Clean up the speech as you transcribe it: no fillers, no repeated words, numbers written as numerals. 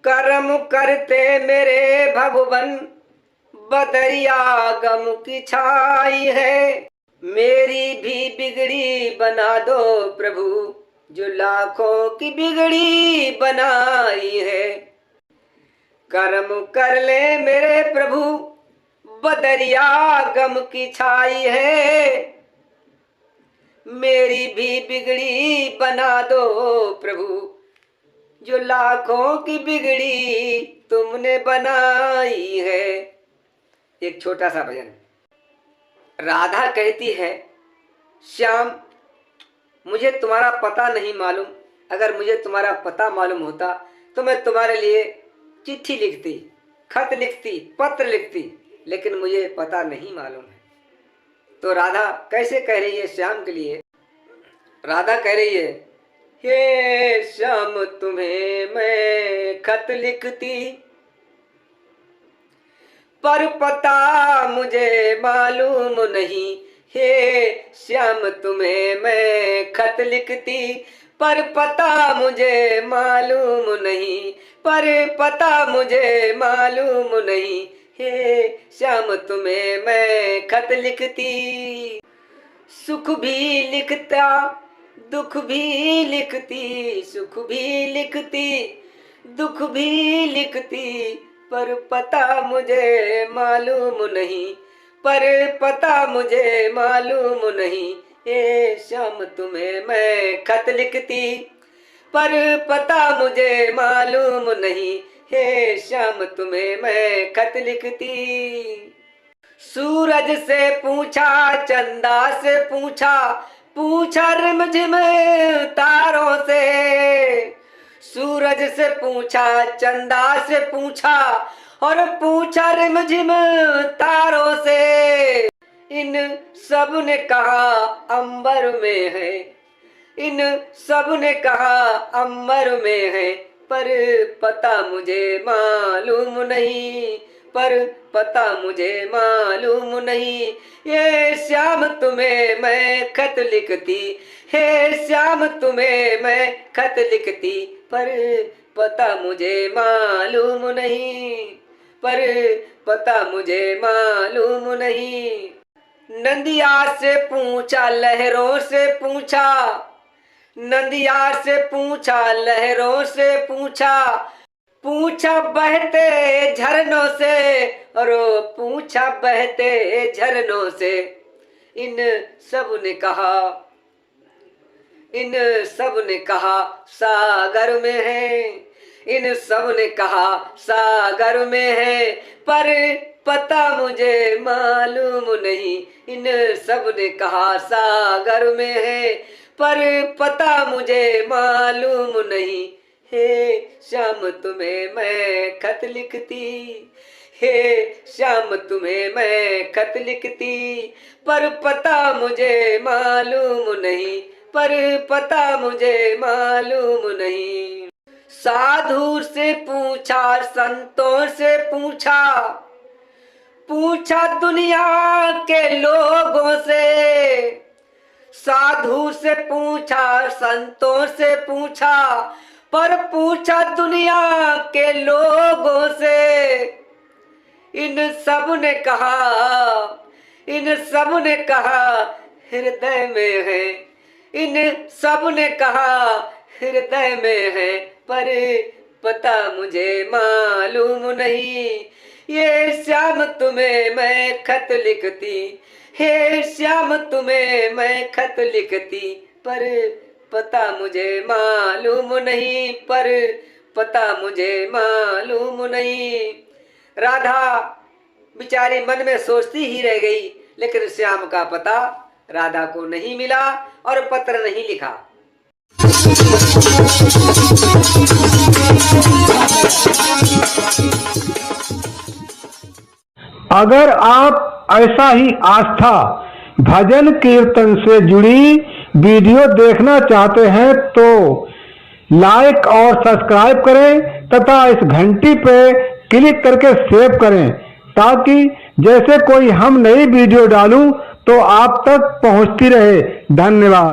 कर्म करते मेरे भगवन बदरिया गम की छाई है। मेरी भी बिगड़ी बना दो प्रभु जो लाखों की बिगड़ी बनाई है। कर्म कर ले मेरे प्रभु बदरिया गम की छाई है। मेरी भी बिगड़ी बना दो प्रभु जो लाखों की बिगड़ी तुमने बनाई है। एक छोटा सा भजन। राधा कहती है, श्याम मुझे तुम्हारा पता नहीं मालूम, अगर मुझे तुम्हारा पता मालूम होता तो मैं तुम्हारे लिए चिट्ठी लिखती, खत लिखती, पत्र लिखती, लेकिन मुझे पता नहीं मालूम है। तो राधा कैसे कह रही है श्याम के लिए? राधा कह रही है, हे श्याम तुम्हें मैं खत लिखती, पर पता मुझे मालूम नहीं। हे श्याम तुम्हें मैं खत लिखती, पर पता मुझे मालूम नहीं, पर पता मुझे मालूम नहीं। हे श्याम तुम्हें मैं खत लिखती, सुख भी लिखता दुख भी लिखती, सुख भी लिखती दुख भी लिखती, पर पता मुझे मालूम नहीं, पर पता मुझे मालूम नहीं। हे श्याम तुम्हें मैं खत लिखती, पर पता मुझे मालूम नहीं। हे श्याम तुम्हें मैं खत लिखती। सूरज से पूछा, चंदा से पूछा, पूछा रिमझिम तारों से। सूरज से पूछा, चंदा से पूछा, और पूछा रिमझिम तारों से। इन सब ने कहा अंबर में है, इन सब ने कहा अंबर में है, पर पता मुझे मालूम नहीं, पर पता मुझे मालूम नहीं। ये श्याम तुम्हें मैं खत लिखती, हे श्याम तुम्हें मैं खत लिखती, पर पता मुझे मालूम नहीं, पर पता मुझे मालूम नहीं। नदिया से पूछा, लहरों से पूछा, नदिया से पूछा, लहरों से पूछा, पूछा बहते झरनों से, और पूछा बहते झरनों से। इन सब ने कहा, इन सब ने कहा सागर में है, इन सब ने कहा सागर में है, पर पता मुझे मालूम नहीं। इन सब ने कहा सागर में है, पर पता मुझे मालूम नहीं। हे श्याम तुम्हें मैं खत लिखती, हे श्याम तुम्हें मैं खत लिखती, पर पता मुझे मालूम नहीं, पर पता मुझे मालूम नहीं। साधु से पूछा, संतों से पूछा, पूछा दुनिया के लोगों से। साधु से पूछा, संतों से पूछा, पर पूछा दुनिया के लोगों से। इन सब ने कहा, इन सब ने कहा हृदय में है, इन सब ने कहा हृदय में है, पर पता मुझे मालूम नहीं। ये श्याम तुम्हें मैं खत लिखती, हे श्याम तुम्हें मैं खत लिखती, पर पता मुझे मालूम नहीं, पर पता मुझे मालूम नहीं। राधा बेचारी मन में सोचती ही रह गई, लेकिन श्याम का पता राधा को नहीं मिला और पत्र नहीं लिखा। अगर आप ऐसा ही आस्था भजन कीर्तन से जुड़ी वीडियो देखना चाहते हैं तो लाइक और सब्सक्राइब करें तथा इस घंटी पे क्लिक करके सेव करें, ताकि जैसे कोई हम नई वीडियो डालूं तो आप तक पहुंचती रहे। धन्यवाद।